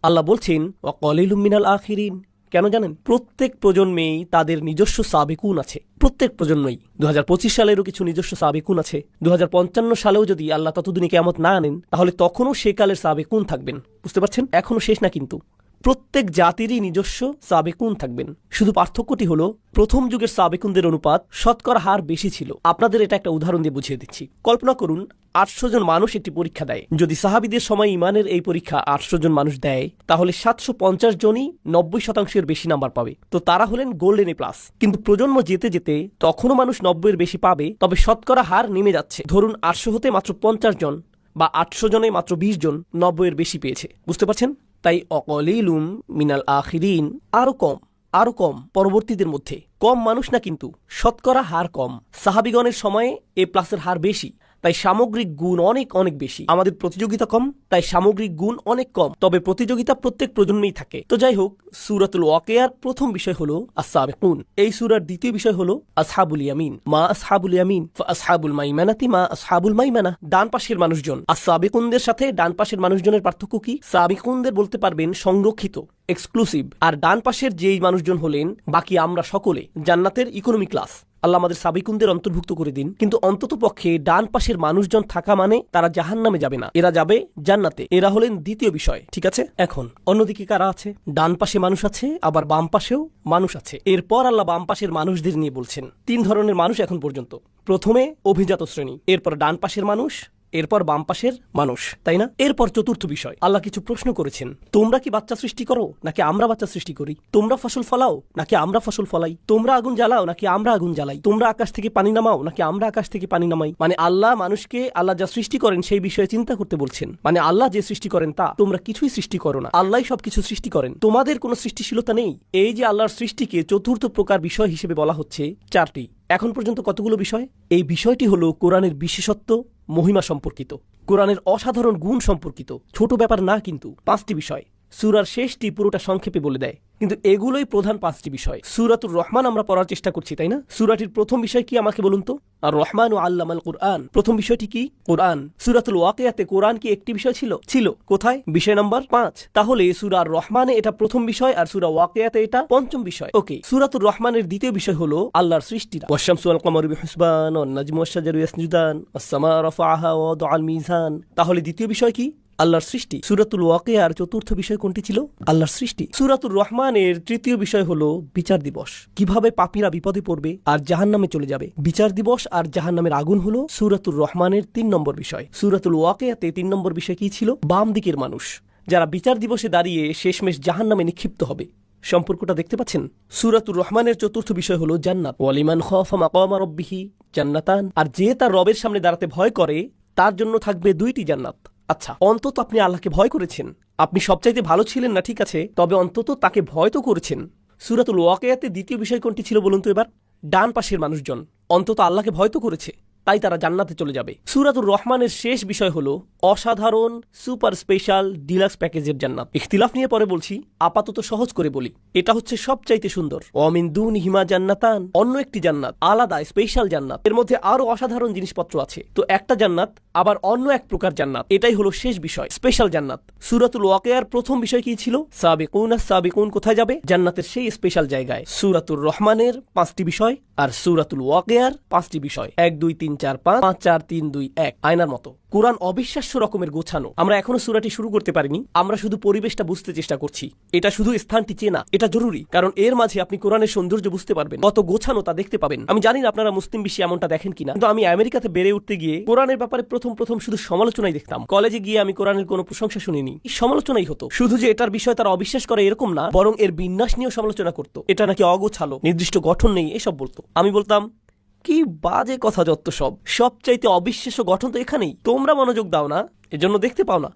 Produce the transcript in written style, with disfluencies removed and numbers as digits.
আল্লাহ বলছেন ওয়াকালিলুম মিনাল আখিরিন। কেন জানেন? প্রত্যেক প্রজন্মেই তাদের নিজস্ব সাবিকুন আছে। প্রত্যেক প্রজন্মই 2025 সালেরও কিছু নিজস্ব সাবিকুন আছে। 2055 সালেও যদি আল্লাহ ততদিনে কিয়ামত না আনেন, তাহলে তখনও সে কালের সাবিকুন থাকবেন। বুঝতে পারছেন? এখনো শেষ না কিন্তু। প্রত্যেক জাতিরই নিজস্ব সাবেকুন থাকবেন। শুধু পার্থক্যটি হলো প্রথম যুগের সাবেকুনদের অনুপাত শতকরা হার বেশি ছিল। আপনাদের এটা একটা উদাহরণ দিয়ে বুঝিয়ে দিচ্ছি। কল্পনা করুন 800 জন মানুষ একটি পরীক্ষা দেয়। যদি সাহাবীদের সময় ইমানের এই পরীক্ষা 800 জন মানুষ দেয়, তাহলে 750 জনই 90% বেশি নাম্বার পাবে। তো তারা হলেন গোল্ডেন এ প্লাস। কিন্তু প্রজন্ম যেতে যেতে তখনও মানুষ 90 বেশি পাবে, তবে শতকরা হার নেমে যাচ্ছে। ধরুন 800 হতে মাত্র 50 জন বা 800 জনে মাত্র 20 জন 90 বেশি পেয়েছে। বুঝতে পারছেন? তাই অকলিলুম মিনাল আখিরিন, আরো কম পরবর্তীদের মধ্যে। কম মানুষ না কিন্তু, শতকরা হার কম। সাহাবিগণের সময়ে এ প্লাসের হার বেশি, তাই সামগ্রিক গুণ অনেক অনেক বেশি। আমাদের প্রতিযোগিতা কম, তাই সামগ্রিক গুণ অনেক কম। তবে প্রতিযোগিতা প্রত্যেক প্রজন্মেই থাকে। তো যাই হোক, সূরাতুল ওয়াকিয়ার প্রথম বিষয় হলো আস-সাবিকুন। এই সূরার দ্বিতীয় বিষয় হলো আসহাবুল ইয়ামিন। মা আসহাবুল ইয়ামিন ফাসহাবুল মাইমানাতি মা আসহাবুল মাইমানা। ডান পাশের মানুষজন। আস-সাবিকুনদের সাথে ডান পাশের মানুষজনের পার্থক্য কি? সাবিকুনদের বলতে পারবেন সংরক্ষিত, এক্সক্লুসিভ। আর ডান পাশের যেই মানুষজন হলেন বাকি আমরা সকলে, জান্নাতের ইকোনমি ক্লাস। আল্লাহ আমাদের সাবিকুনদের অন্তর্ভুক্ত করে দিন। কিন্তু অন্তত পক্ষে ডান পাশের মানুষজন থাকা মানে তারা জাহান্নামে যাবে না, এরা যাবে জান্নাতে। এরা হলেন দ্বিতীয় বিষয়। ঠিক আছে? এখন অন্যদিকে কারা আছে? ডান পাশে মানুষ আছে, আবার বাম পাশেও মানুষ আছে। এরপর আল্লাহ বাম পাশের মানুষদের নিয়ে বলছেন। 3 ধরনের মানুষ এখন পর্যন্ত। প্রথমে অভিজাত শ্রেণী, এরপর ডান পাশের মানুষ, এরপর বাম পাশের মানুষ, তাই না? এরপর চতুর্থ বিষয়, আল্লাহ কিছু প্রশ্ন করেছেন। তোমরা কি বাচ্চা সৃষ্টি করো নাকি আমরা বাচ্চা সৃষ্টি করি? তোমরা ফসল ফলাও নাকি আমরা ফসল ফলাই? তোমরা আগুন জ্বালাও নাকি আমরা আগুন জ্বালাই? তোমরা আকাশ থেকে পানি নামাও নাকি আমরা আকাশ থেকে পানি নামাই? মানে আল্লাহ মানুষকে আল্লাহ যা সৃষ্টি করেন সেই বিষয়ে চিন্তা করতে বলছেন। মানে আল্লাহ যে সৃষ্টি করেন তা, তোমরা কিছুই সৃষ্টি করো না, আল্লাহই সবকিছু সৃষ্টি করেন। তোমাদের কোনো সৃষ্টিশীলতা নেই। এই যে আল্লাহর সৃষ্টিকে চতুর্থ প্রকার বিষয় হিসেবে বলা হচ্ছে 4টি। এখন পর্যন্ত কতগুলো বিষয়? এই বিষয়টি হলো কোরআনের বিশেষত্ব, মহিমা সম্পর্কিত, কোরআনের অসাধারণ গুণ সম্পর্কিত। ছোট ব্যাপার না কিন্তু। 5টি বিষয়। সূরার শেষটি পুরোটা সংক্ষেপে বলে দেয়, কিন্তু এগুলোই প্রধান 5টি বিষয়। সূরাতুর রহমান আমরা পড়ার চেষ্টা করছি, তাই না? সূরাটির প্রথম বিষয় কি আমাকে বলুন তো? আর রহমান ও আল্লামাল কুরআন। প্রথম বিষয়টি কি? কোরআন। সূরাতুল ওয়াকিয়াতে কোরআন কি একটি বিষয় ছিল? ছিল। কোথায়? বিষয় নাম্বার 5। তাহলে সূরা রহমানে এটা প্রথম বিষয় আর সূরা ওয়াকিয়াতে এটা পঞ্চম বিষয়। ওকে, সূরাতুর রহমানের দ্বিতীয় বিষয় হলো আল্লাহর সৃষ্টিরা। ওয়াশ-শামসু ওয়াল কামারু বিহুসবান ওয়ান নাজমু ওয়াশ-শাজারু ইয়াসজুদান ওয়াস-সামা রাফাআহা ওয়া ওয়াদাআল মিজান। তাহলে দ্বিতীয় বিষয় কি? আল্লাহর সৃষ্টি। সূরাতুল ওয়াকিয়ার চতুর্থ বিষয় কোনটি ছিল? আল্লাহর সৃষ্টি। সূরাতুর রহমানের তৃতীয় বিষয় হলো বিচার দিবস। কিভাবে পাপীরা বিপদে পড়বে আর জাহান্নামে চলে যাবে। বিচার দিবস আর জাহান্নামের আগুন হলো সূরাতুর রহমানের 3 নম্বর বিষয়। সূরাতুল ওয়াকিয়াতে 3 নম্বর বিষয় কি ছিল? বাম দিকের মানুষ, যারা বিচার দিবসে দাঁড়িয়ে শেষমেশ জাহান্নামে নিক্ষিপ্ত হবে। সম্পর্কটা দেখতে পাচ্ছেন? সূরাতুর রহমানের চতুর্থ বিষয় হলো জান্নাত। ওয়ালিমান খাফা মাকামা রাব্বিহি জান্নাতান। আর যে তার রবের সামনে দাঁড়াতে ভয় করে তার জন্য থাকবে 2টি জান্নাত। আচ্ছা, অন্তত আপনি আল্লাহকে ভয় করেছেন। আপনি সবচাইতে ভালো ছিলেন না, ঠিক আছে, তবে অন্তত তাকে ভয় তো করেছেন। সূরাতুল ওয়াকিয়াতে দ্বিতীয় বিষয় কোনটি ছিল বলুন তো এবার? ডান পাশের মানুষজন অন্তত আল্লাহকে ভয় তো করেছে, তাই তারা জান্নাতে চলে যাবে। সূরাতুর রহমানের শেষ বিষয় হলো অসাধারণ সুপার স্পেশাল ডিলাক্স প্যাকেজের জান্নাত। ইখতিলাফ নিয়ে পরে বলছি, আপাতত সহজ করে বলি, এটা হচ্ছে সবচাইতে সুন্দর। ওয়ামিন দুনিহিমা জান্নাতান, অন্য একটি জান্নাত, আলাদা স্পেশাল জান্নাত। এর মধ্যে আরো অসাধারণ জিনিসপত্র আছে। তো একটা জান্নাত আবার অন্য এক প্রকার জান্নাত, এটাই হলো শেষ বিষয়, স্পেশাল জান্নাত। সূরাতুল ওয়াকিয়ার প্রথম বিষয় কি ছিল? সাবিকুন। সাবিকুন কোথায় যাবে? জান্নাতের সেই স্পেশাল জায়গায়। সূরাতুর রহমানের 5টি বিষয় আর সূরাতুল ওয়াকিয়ার 5টি বিষয়। 1 2 3 4 5 5 4 3 2 1, আয়নার মতো। কোরআন অবিশ্বাস্য রকমের গোছানো। আমরা এখনো সূরাটি শুরু করতে পারিনি, আমরা শুধু পরিবেশটা বুঝতে চেষ্টা করছি। এটা শুধু স্থানটি চেনা, এটা জরুরি, কারণ এর মাঝে আপনি কোরআনের সৌন্দর্য বুঝতে পারবেন, কত গোছানো তা দেখতে পাবেন। আমি জানি না আপনারা মুসলিম বিশ্বে এমনটা দেখেন কিনা, কিন্তু আমি আমেরিকাতে বেড়ে উঠতে গিয়ে কোরআনের ব্যাপারে প্রথম শুধু সমালোচনাই দেখতাম। কলেজে গিয়ে আমি কোরআনের কোনো প্রশংসা শুনিনি, সমালোচনাই হতো। শুধু যে এটার বিষয় তারা অবিশ্বাস করে এরকম না, বরং এর বিন্যাস নিয়েও সমালোচনা করতো। এটা নাকি অগোছালো, নির্দিষ্ট গঠন নেই, এসব বলতো। আমি বলতাম, কি বাজে কথা যত সব, সবচাইতে অবিশ্বাস্য গঠন তো এখানেই, তোমরা মনোযোগ দাও না, এজন্য দেখতে পাও না।